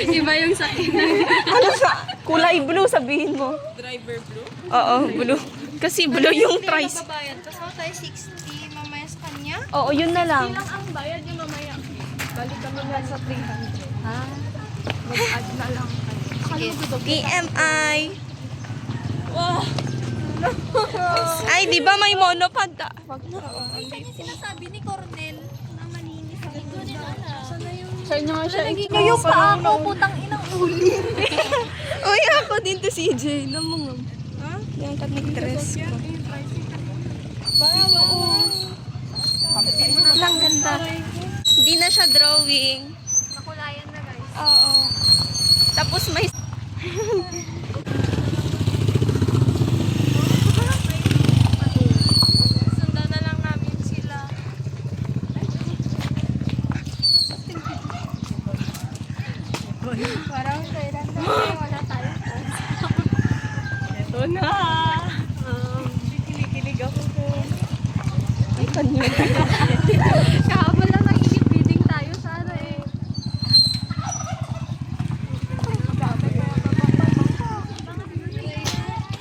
Iba yung sakit. Ano sa kulay blue sabihin mo? Driver blue? Oo, blue. Kasi blue yung price. Babayad. Kasama tayo 60 mamaya sa kanya. Oo, yun na lang. Ilang ang bayad yung mamaya. Balik kami na sa 300. Ha? Mag-add na lang. Sige. TMI. Wow. Ay, di ba may monopod? Kanya sinasabi ni Cornel na malinis ang ito. Sa inyo nga siya. Ngayon pa ako, putang inang uli. Uy, ako din to CJ. Namungam. Ha? Yung kanig-dress ko. Lang ganda. Hindi na siya drawing. Nakulayan na guys. Oo. Tapos may... Sundan na lang namin sila. Parang kailan na wala tayo. Ito na. Kinikilig ako po. Ay, kanyo. Kahabol lang nag-bidding tayo sa ano eh.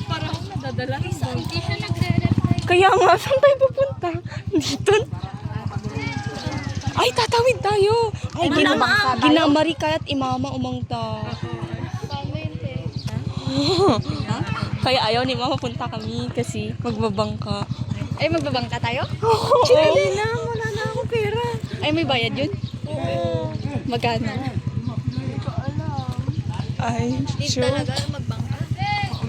Parang nadadala. Hindi siya nagre-reply. Kaya nga, saan tayo pupunta? Dito? Ay, tatawid tayo. Ay, ginamari kaya't imama umangta. Kaya ayaw ni mama punta kami kasi magbabangka. Ay, magbabangka tayo? Chili na, wala na akong pera. Ay, may bayad yun? Oo. Magkano? Ay, Need talaga magbangka.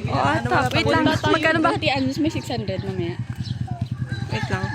Oo, ata. Wait lang. Magkano ba? Ati Anus may 600 mamaya. Wait lang.